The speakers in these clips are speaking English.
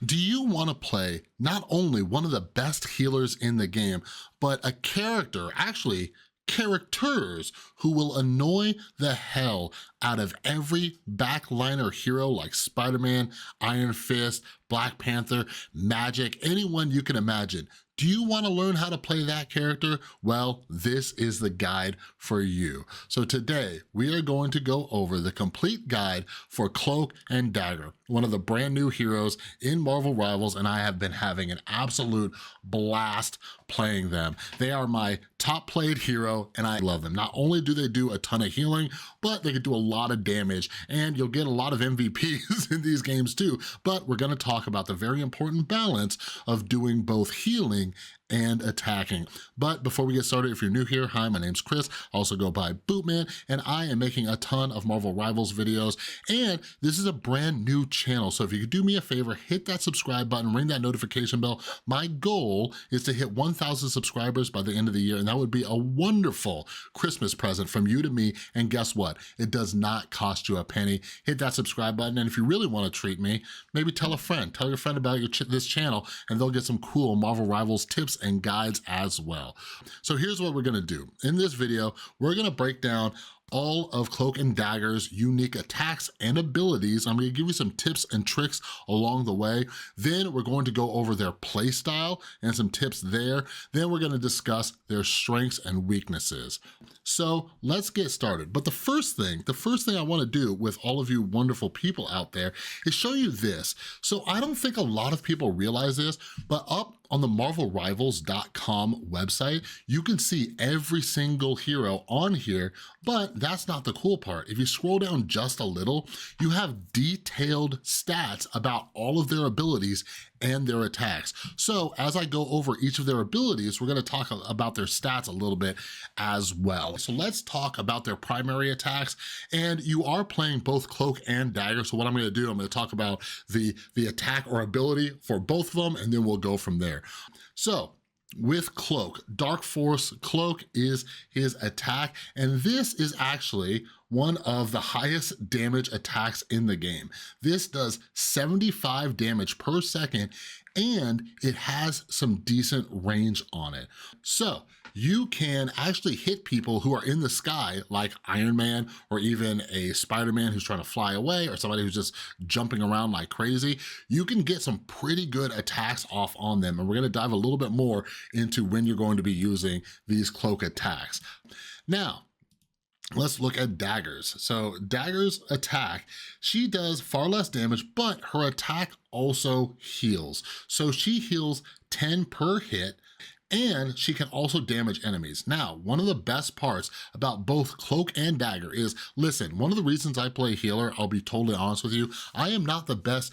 Do you want to play not only one of the best healers in the game, but a character, actually characters, who will annoy the hell out of every backliner hero like Spider-Man, Iron Fist, Black Panther, Magic, anyone you can imagine? Do you want to learn how to play that character? Well, this is the guide for you. So today, we are going to go over the complete guide for Cloak and Dagger, one of the brand new heroes in Marvel Rivals, and I have been having an absolute blast playing them. They are my top played hero, and I love them. Not only do they do a ton of healing, but they can do a lot of damage, and you'll get a lot of MVPs in these games too. But we're gonna talk about the very important balance of doing both healing and attacking. But before we get started, if you're new here, hi, my name's Chris. I also go by Bootman, and I am making a ton of Marvel Rivals videos, and this is a brand new channel. So if you could do me a favor, hit that subscribe button, ring that notification bell. My goal is to hit 1,000 subscribers by the end of the year, and that would be a wonderful Christmas present from you to me. And guess what? It does not cost you a penny. Hit that subscribe button, and if you really want to treat me, maybe tell a friend. Tell your friend about this channel, and they'll get some cool Marvel Rivals tips and guides as well. So here's what we're gonna do. In this video, we're gonna break down all of Cloak and Dagger's unique attacks and abilities. I'm gonna give you some tips and tricks along the way. Then we're going to go over their play style and some tips there. Then we're gonna discuss their strengths and weaknesses. So let's get started. But the first thing I wanna do with all of you wonderful people out there is show you this. So I don't think a lot of people realize this, but up on the MarvelRivals.com website, you can see every single hero on here, but that's not the cool part. If you scroll down just a little, you have detailed stats about all of their abilities and their attacks. So as I go over each of their abilities, we're gonna talk about their stats a little bit as well. So let's talk about their primary attacks, and you are playing both Cloak and Dagger, so what I'm gonna do, I'm gonna talk about the attack or ability for both of them, and then we'll go from there. So, with Cloak, Dark Force Cloak is his attack, and this is actually one of the highest damage attacks in the game. This does 75 damage per second, and it has some decent range on it. So you can actually hit people who are in the sky, like Iron Man, or even a Spider-Man who's trying to fly away, or somebody who's just jumping around like crazy. You can get some pretty good attacks off on them, and we're gonna dive a little bit more into when you're going to be using these Cloak attacks. Now, let's look at Dagger's. So Dagger's attack, she does far less damage, but her attack also heals. So she heals 10 per hit, and she can also damage enemies. Now, one of the best parts about both Cloak and Dagger is, listen, one of the reasons I play healer, I'll be totally honest with you, I am not the best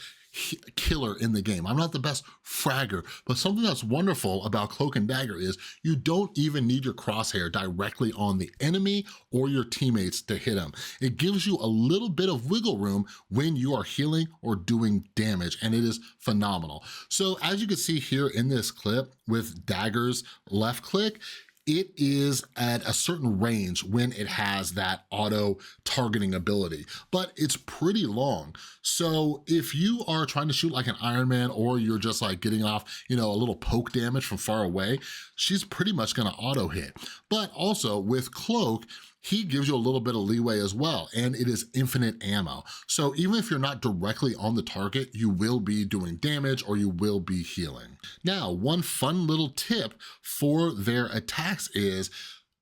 killer in the game. I'm not the best fragger, but something that's wonderful about Cloak and Dagger is you don't even need your crosshair directly on the enemy or your teammates to hit them. It gives you a little bit of wiggle room when you are healing or doing damage, and it is phenomenal. So as you can see here in this clip with Dagger's left click, it is at a certain range when it has that auto targeting ability, but it's pretty long. So if you are trying to shoot like an Iron Man, or you're just like getting off, a little poke damage from far away, she's pretty much gonna auto hit. But also with Cloak, he gives you a little bit of leeway as well, and it is infinite ammo. So even if you're not directly on the target, you will be doing damage or you will be healing. Now, one fun little tip for their attacks is,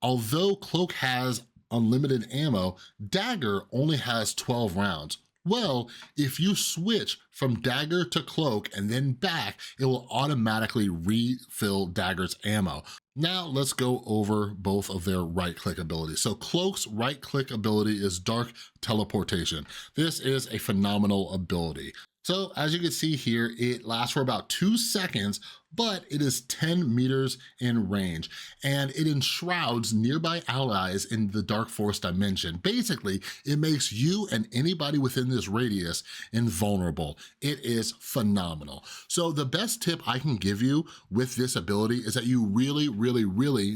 although Cloak has unlimited ammo, Dagger only has 12 rounds. Well, if you switch from Dagger to Cloak and then back, it will automatically refill Dagger's ammo. Now let's go over both of their right-click abilities. So Cloak's right-click ability is Dark Teleportation. This is a phenomenal ability. So as you can see here, it lasts for about 2 seconds, but it is 10 meters in range, and it enshrouds nearby allies in the Dark Force dimension. Basically, it makes you and anybody within this radius invulnerable. It is phenomenal. So the best tip I can give you with this ability is that you really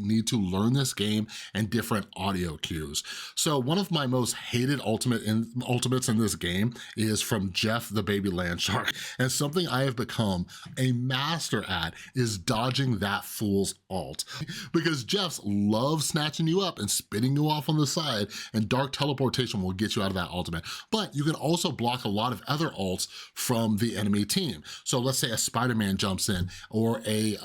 need to learn this game and different audio cues. So one of my most hated ultimates in this game is from Jeff the Baby Land Shark, and something I have become a master at is dodging that fool's ult. Because Jeff's loves snatching you up and spitting you off on the side, and dark teleportation will get you out of that ultimate. But you can also block a lot of other ults from the enemy team. So let's say a Spider-Man jumps in, or a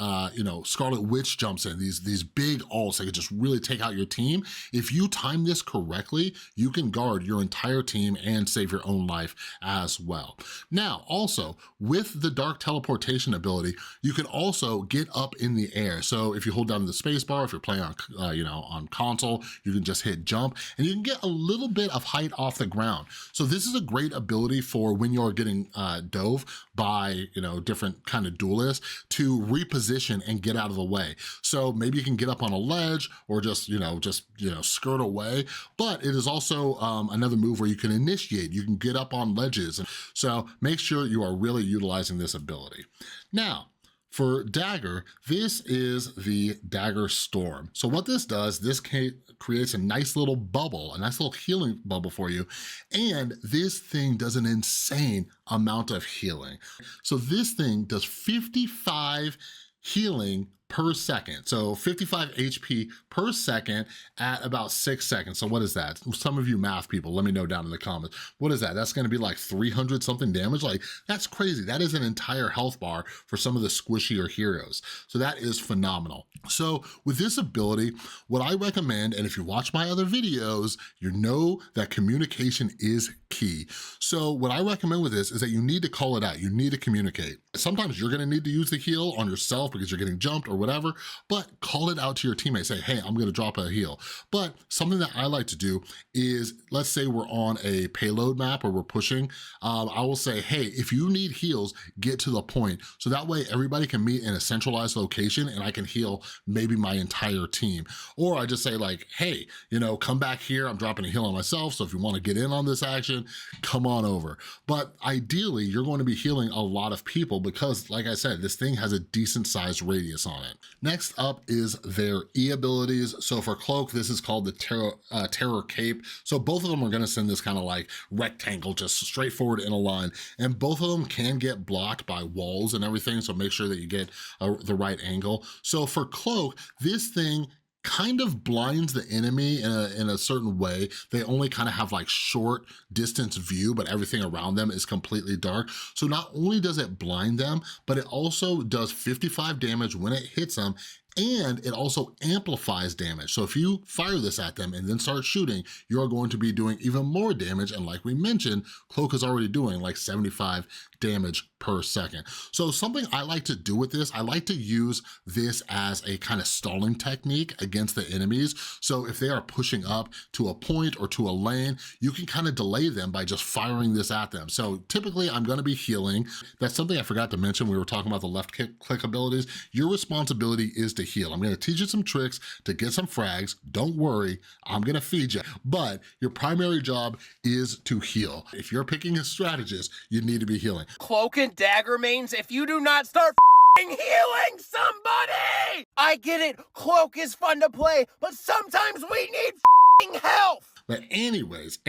Scarlet Witch jumps in, these big ults that could just really take out your team. If you time this correctly, you can guard your entire team and save your own life as well. Now, also, with the dark teleportation ability, you can also get up in the air. So if you hold down the space bar, if you're playing on, on console, you can just hit jump, and you can get a little bit of height off the ground. So this is a great ability for when you're getting dove by, different kind of duelists to reposition and get out of the way. So maybe you can get up on a ledge or just skirt away, but it is also another move where you can initiate. You can get up on ledges. So make sure you are really utilizing this ability. Now, for Dagger, this is the Dagger Storm. So what this does, this creates a nice little bubble, a nice little healing bubble for you, and this thing does an insane amount of healing. So this thing does 55 healing per second. So 55 HP per second at about 6 seconds. So what is that? Some of you math people, let me know down in the comments. What is that? That's gonna be like 300 something damage? Like, that's crazy. That is an entire health bar for some of the squishier heroes. So that is phenomenal. So with this ability, what I recommend, and if you watch my other videos, you know that communication is key. So what I recommend with this is that you need to call it out. You need to communicate. Sometimes you're gonna need to use the heal on yourself because you're getting jumped or whatever, but call it out to your teammate. Say, hey, I'm gonna drop a heal. But something that I like to do is, let's say we're on a payload map or we're pushing, I will say, hey, if you need heals, get to the point. So that way everybody can meet in a centralized location and I can heal maybe my entire team. Or I just say like, hey, come back here, I'm dropping a heal on myself, so if you wanna get in on this action, come on over. But ideally, you're going to be healing a lot of people because, like I said, this thing has a decent sized radius on it. Next up is their E abilities. So for Cloak, this is called the Terror Cape. So both of them are gonna send this kind of like rectangle, just straight forward in a line. And both of them can get blocked by walls and everything, so make sure that you get the right angle. So for Cloak, this thing kind of blinds the enemy in a certain way. They only kind of have like short distance view, but everything around them is completely dark. So not only does it blind them, but it also does 55 damage when it hits them, and it also amplifies damage. So if you fire this at them and then start shooting, you're going to be doing even more damage, and like we mentioned, Cloak is already doing like 75 damage per second. So something I like to do with this, I like to use this as a kind of stalling technique against the enemies. So if they are pushing up to a point or to a lane, you can kind of delay them by just firing this at them. So typically I'm gonna be healing. That's something I forgot to mention. We were talking about the left click abilities. Your responsibility is to heal. I'm gonna teach you some tricks to get some frags. Don't worry, I'm gonna feed you. But your primary job is to heal. If you're picking a strategist, you need to be healing. Cloak and Dagger means if you do not start healing somebody! I get it, Cloak is fun to play, but sometimes we need health! But anyways,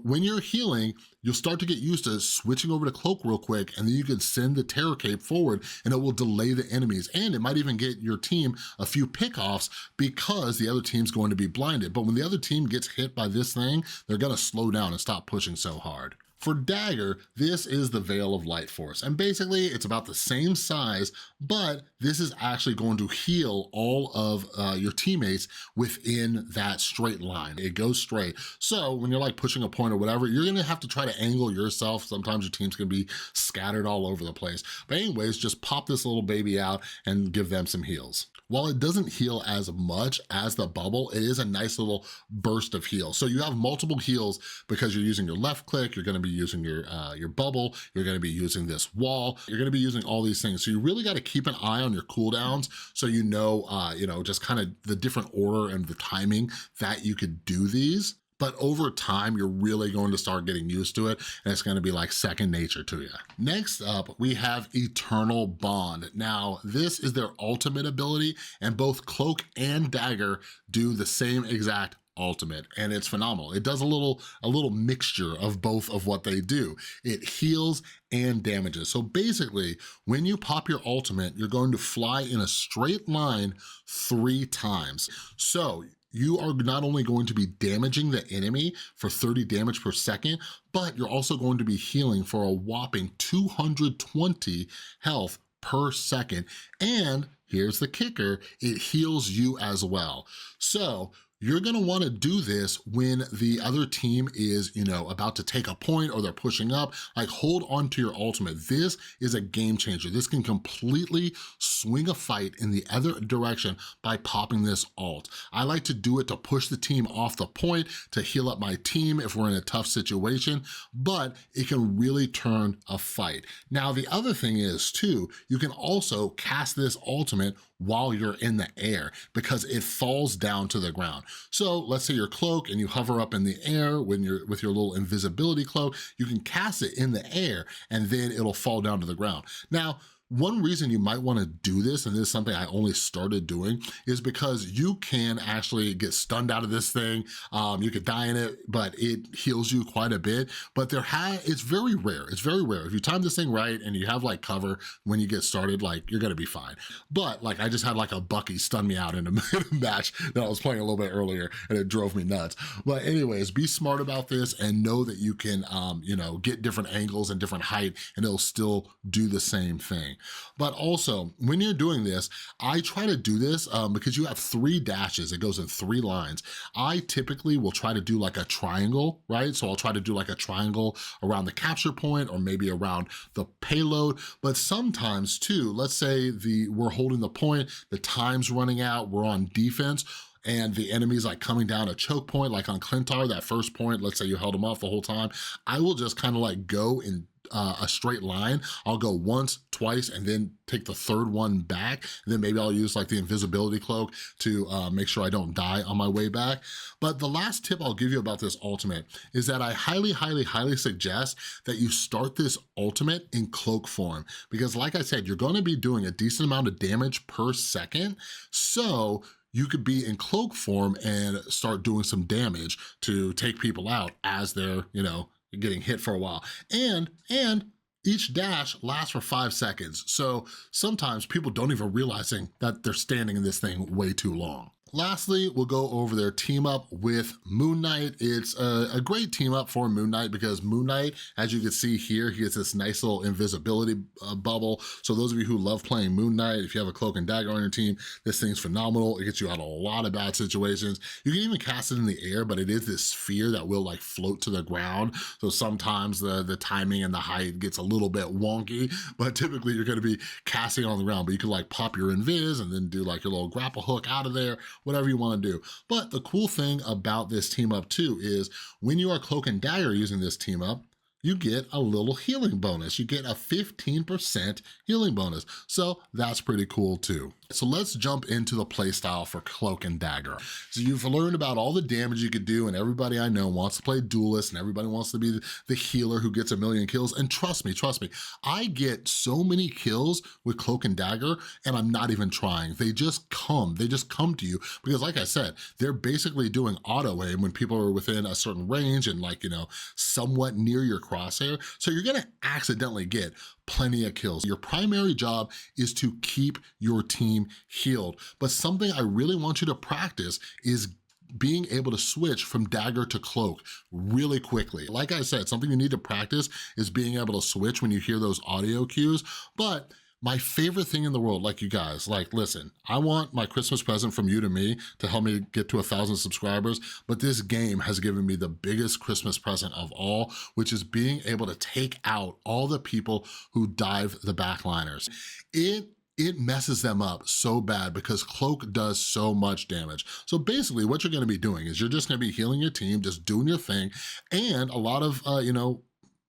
when you're healing, you'll start to get used to switching over to Cloak real quick, and then you can send the Terror Cape forward and it will delay the enemies. And it might even get your team a few pickoffs because the other team's going to be blinded. But when the other team gets hit by this thing, they're gonna slow down and stop pushing so hard. For Dagger, this is the Veil of Light Force, and basically it's about the same size, but this is actually going to heal all of your teammates within that straight line. It goes straight. So when you're like pushing a point or whatever, you're gonna have to try to angle yourself. Sometimes your team's gonna be scattered all over the place. But anyways, just pop this little baby out and give them some heals. while it doesn't heal as much as the bubble, it is a nice little burst of heal. So you have multiple heals because you're using your left click, you're gonna be using your bubble, you're gonna be using this wall, you're gonna be using all these things. So you really gotta keep an eye on your cooldowns so you know, just kind of the different order and the timing that you could do these. But over time, you're really going to start getting used to it, and it's gonna be like second nature to you. Next up, we have Eternal Bond. Now, this is their ultimate ability, and both Cloak and Dagger do the same exact ultimate, and it's phenomenal. It does a little mixture of both of what they do. It heals and damages. So basically, when you pop your ultimate, you're going to fly in a straight line 3 times. So you are not only going to be damaging the enemy for 30 damage per second, but you're also going to be healing for a whopping 220 health per second. And here's the kicker, it heals you as well. So you're gonna wanna do this when the other team is, about to take a point or they're pushing up, like hold on to your ultimate. This is a game changer. This can completely swing a fight in the other direction by popping this ult. I like to do it to push the team off the point, to heal up my team if we're in a tough situation, but it can really turn a fight. Now, the other thing is too, you can also cast this ultimate while you're in the air because it falls down to the ground. So let's say you're Cloak and you hover up in the air with your little invisibility cloak, you can cast it in the air and then it'll fall down to the ground. Now, one reason you might wanna do this, and this is something I only started doing, is because you can actually get stunned out of this thing. You could die in it, but it heals you quite a bit. But it's very rare, it's very rare. If you time this thing right and you have like cover when you get started, like you're gonna be fine. But like I just had like a Bucky stun me out in a match that I was playing a little bit earlier and it drove me nuts. But anyways, be smart about this and know that you can, get different angles and different height and it'll still do the same thing. But also, when you're doing this, I try to do this because you have 3 dashes, it goes in 3 lines. I typically will try to do like a triangle, right? So I'll try to do like a triangle around the capture point or maybe around the payload. But sometimes too, let's say we're holding the point, the time's running out, we're on defense, and the enemy's like coming down a choke point, like on Clintar, that first point, let's say you held him off the whole time, I will just kind of like go in a straight line. I'll go once, twice, and then take the third one back. And then maybe I'll use like the invisibility cloak to make sure I don't die on my way back. But the last tip I'll give you about this ultimate is that I highly, highly, highly suggest that you start this ultimate in cloak form. Because like I said, you're gonna be doing a decent amount of damage per second. So you could be in cloak form and start doing some damage to take people out as they're, getting hit for a while. And each dash lasts for 5 seconds. So sometimes people don't even realizing that they're standing in this thing way too long. Lastly, we'll go over their team up with Moon Knight. It's a great team up for Moon Knight because Moon Knight, as you can see here, he gets this nice little invisibility bubble. So those of you who love playing Moon Knight, if you have a Cloak and Dagger on your team, this thing's phenomenal. It gets you out of a lot of bad situations. You can even cast it in the air, but it is this sphere that will like float to the ground. So sometimes the timing and the height gets a little bit wonky, but typically you're gonna be casting on the ground, but you can like pop your invis and then do like your little grapple hook out of there, whatever you wanna do. But the cool thing about this team up too is when you are Cloak and Dagger using this team up, you get a little healing bonus. You get a 15% healing bonus. So that's pretty cool too. So let's jump into the playstyle for Cloak and Dagger. So you've learned about all the damage you could do, and everybody I know wants to play duelist and everybody wants to be the healer who gets a million kills. And trust me, I get so many kills with Cloak and Dagger and I'm not even trying. They just come to you because like I said, they're basically doing auto aim when people are within a certain range and like, somewhat near your crosshair. So you're gonna accidentally get plenty of kills. Your primary job is to keep your team healed. But something I really want you to practice is being able to switch from Dagger to Cloak really quickly. Like I said, something you need to practice is being able to switch when you hear those audio cues. But my favorite thing in the world, like you guys, like listen, I want my Christmas present from you to me to help me get to 1,000 subscribers, but this game has given me the biggest Christmas present of all, which is being able to take out all the people who dive the backliners. It it messes them up so bad because Cloak does so much damage. So basically what you're gonna be doing is you're just gonna be healing your team, just doing your thing, and a lot of,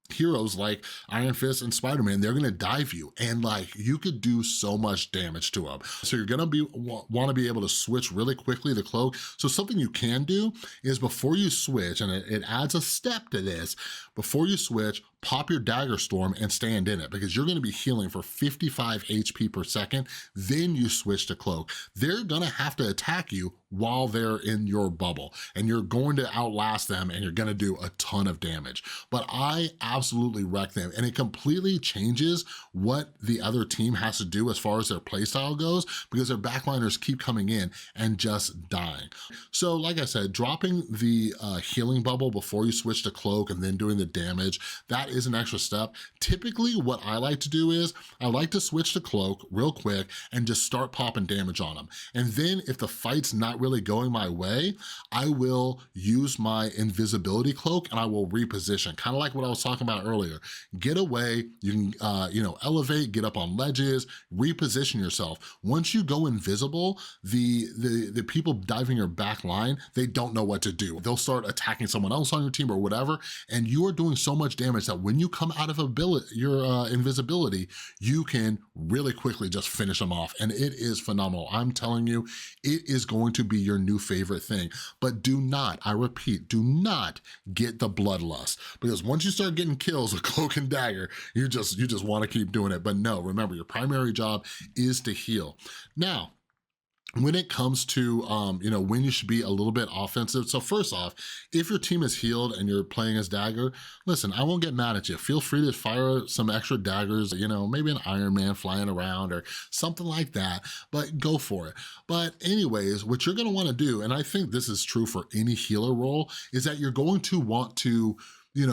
heroes like Iron Fist and Spider-Man, they're gonna dive you, and like you could do so much damage to them. So you're gonna wanna be able to switch really quickly to Cloak. So something you can do is before you switch, and it adds a step to this, before you switch, pop your Dagger Storm and stand in it, because you're gonna be healing for 55 HP per second, then you switch to Cloak. They're gonna have to attack you while they're in your bubble, and you're going to outlast them, and you're gonna do a ton of damage. But I absolutely wreck them, and it completely changes what the other team has to do as far as their playstyle goes, because their backliners keep coming in and just dying. So like I said, dropping the healing bubble before you switch to Cloak and then doing the damage, that is an extra step. Typically what I like to do is, I like to switch to Cloak real quick and just start popping damage on them. And then if the fight's not really going my way, I will use my invisibility cloak and I will reposition, kind of like what I was talking about earlier. Get away, you can elevate, get up on ledges, reposition yourself. Once you go invisible, the people diving your back line, they don't know what to do. They'll start attacking someone else on your team or whatever, and you are doing so much damage that when you come out of your invisibility, you can really quickly just finish them off, and it is phenomenal. I'm telling you, it is going to be your new favorite thing. But do not, I repeat, do not get the bloodlust, because once you start getting kills with Cloak and Dagger, you just want to keep doing it. But no, remember, your primary job is to heal. Now, when it comes to, when you should be a little bit offensive, so first off, if your team is healed and you're playing as Dagger, listen, I won't get mad at you. Feel free to fire some extra daggers, maybe an Iron Man flying around or something like that, but go for it. But anyways, what you're gonna wanna do, and I think this is true for any healer role, is that you're going to want to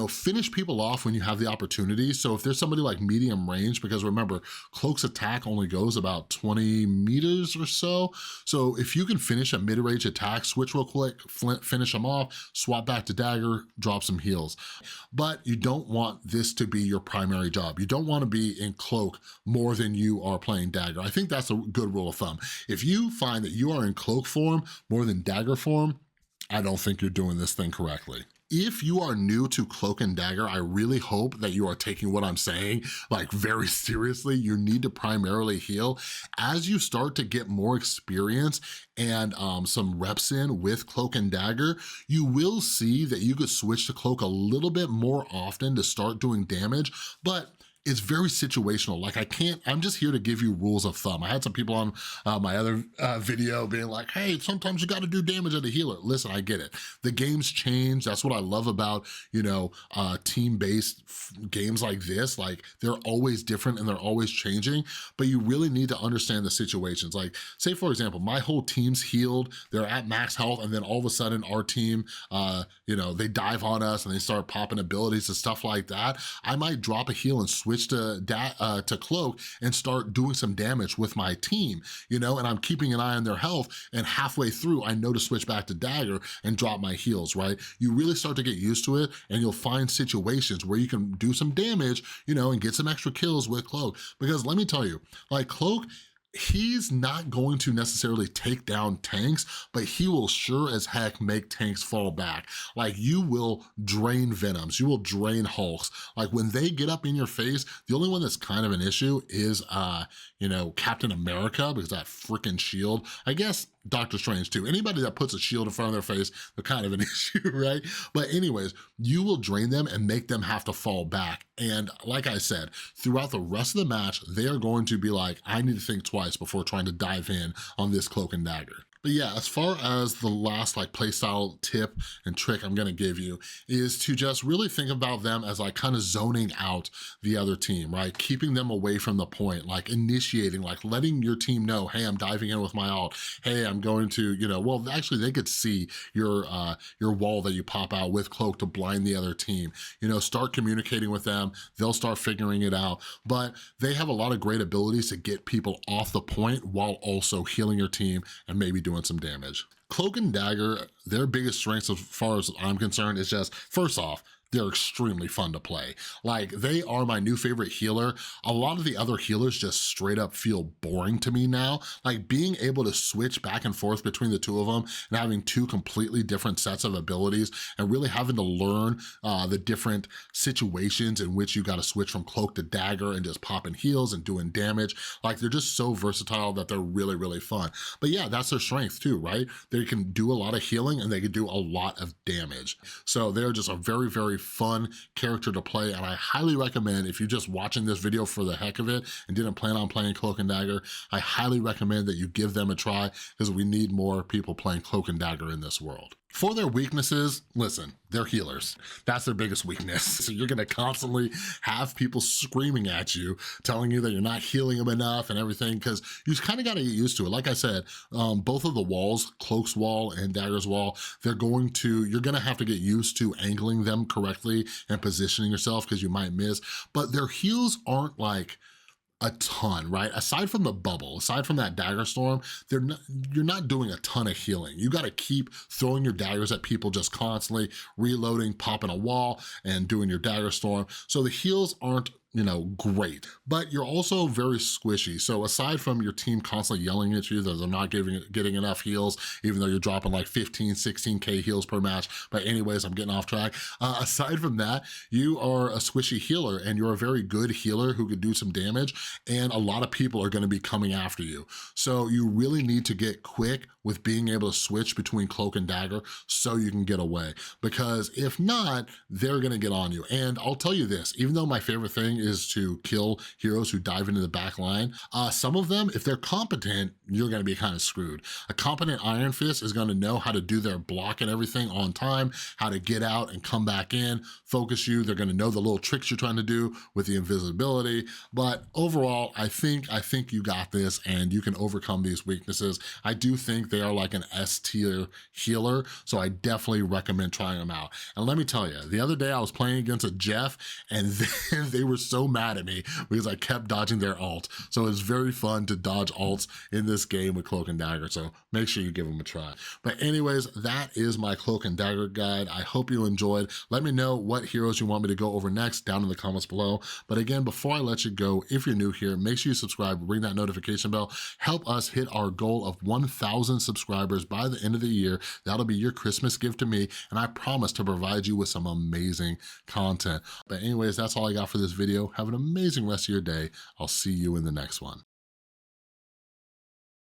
finish people off when you have the opportunity. So if there's somebody like medium range, because remember, Cloak's attack only goes about 20 meters or so. So if you can finish a mid-range attack, switch real quick, finish them off, swap back to Dagger, drop some heals. But you don't want this to be your primary job. You don't want to be in Cloak more than you are playing Dagger. I think that's a good rule of thumb. If you find that you are in Cloak form more than Dagger form, I don't think you're doing this thing correctly. If you are new to Cloak and Dagger, I really hope that you are taking what I'm saying like very seriously. You need to primarily heal. As you start to get more experience and some reps in with Cloak and Dagger, you will see that you could switch to Cloak a little bit more often to start doing damage, but it's very situational. Like I'm just here to give you rules of thumb. I had some people on my other video being like, hey, sometimes you gotta do damage as a healer. Listen, I get it. The games change. That's what I love about, team-based games like this. Like they're always different and they're always changing, but you really need to understand the situations. Like say for example, my whole team's healed, they're at max health, and then all of a sudden our team, they dive on us and they start popping abilities and stuff like that. I might drop a heal and switch to Cloak and start doing some damage with my team, and I'm keeping an eye on their health, and halfway through I know to switch back to Dagger and drop my heals, right? You really start to get used to it, and you'll find situations where you can do some damage, and get some extra kills with Cloak. Because let me tell you, like Cloak, he's not going to necessarily take down tanks, but he will sure as heck make tanks fall back. Like you will drain Venoms, you will drain Hulks. Like when they get up in your face, the only one that's kind of an issue is, Captain America, because that freaking shield. I guess Doctor Strange too. Anybody that puts a shield in front of their face, they're kind of an issue, right? But anyways, you will drain them and make them have to fall back. And like I said, throughout the rest of the match, they are going to be like, I need to think twice before trying to dive in on this Cloak and Dagger. But yeah, as far as the last playstyle tip and trick I'm gonna give you is to just really think about them as kind of zoning out the other team, right? Keeping them away from the point, initiating, letting your team know, hey, I'm diving in with my ult. Hey, I'm going to, well, actually they could see your wall that you pop out with Cloak to blind the other team. Start communicating with them, they'll start figuring it out. But they have a lot of great abilities to get people off the point while also healing your team and maybe doing some damage. Cloak and Dagger, their biggest strengths as far as I'm concerned is just, first off, they're extremely fun to play. Like, they are my new favorite healer. A lot of the other healers just straight up feel boring to me now. Like, being able to switch back and forth between the two of them and having two completely different sets of abilities and really having to learn the different situations in which you gotta switch from cloak to dagger and just popping heals and doing damage. Like, they're just so versatile that they're really, really fun. But yeah, that's their strength too, right? They can do a lot of healing and they can do a lot of damage. So they're just a very, very fun character to play, and I highly recommend, if you're just watching this video for the heck of it and didn't plan on playing Cloak and Dagger, I highly recommend that you give them a try, because we need more people playing Cloak and Dagger in this world. For their weaknesses, listen, they're healers. That's their biggest weakness. So you're gonna constantly have people screaming at you, telling you that you're not healing them enough and everything, because you kind of gotta get used to it. Like I said, both of the walls, Cloak's wall and Dagger's wall, you're gonna have to get used to angling them correctly and positioning yourself, because you might miss, but their heals aren't like a ton, right? Aside from the bubble, aside from that dagger storm, you're not doing a ton of healing. You gotta keep throwing your daggers at people, just constantly reloading, popping a wall, and doing your dagger storm. So the heals aren't, you know, great, but you're also very squishy. So aside from your team constantly yelling at you that they're not getting enough heals, even though you're dropping like 15, 16K heals per match, but anyways, I'm getting off track. Aside from that, you are a squishy healer, and you're a very good healer who could do some damage, and a lot of people are gonna be coming after you. So you really need to get quick with being able to switch between Cloak and Dagger so you can get away, because if not, they're gonna get on you. And I'll tell you this, even though my favorite thing is to kill heroes who dive into the back line, some of them, if they're competent, you're gonna be kind of screwed. A competent Iron Fist is gonna know how to do their block and everything on time, how to get out and come back in, focus you. They're gonna know the little tricks you're trying to do with the invisibility. But overall, I think you got this, and you can overcome these weaknesses. I do think they are like an S tier healer, so I definitely recommend trying them out. And let me tell you, the other day I was playing against a Jeff, and they were so mad at me because I kept dodging their ult. So it's very fun to dodge ults in this game with Cloak and Dagger, so make sure you give them a try. But anyways, that is my Cloak and Dagger guide. I hope you enjoyed. Let me know what heroes you want me to go over next down in the comments below. But again, before I let you go, if you're new here, make sure you subscribe, ring that notification bell, help us hit our goal of 1,000 subscribers by the end of the year. That'll be your Christmas gift to me, and I promise to provide you with some amazing content. But anyways, that's all I got for this video. Have an amazing rest of your day. I'll see you in the next one.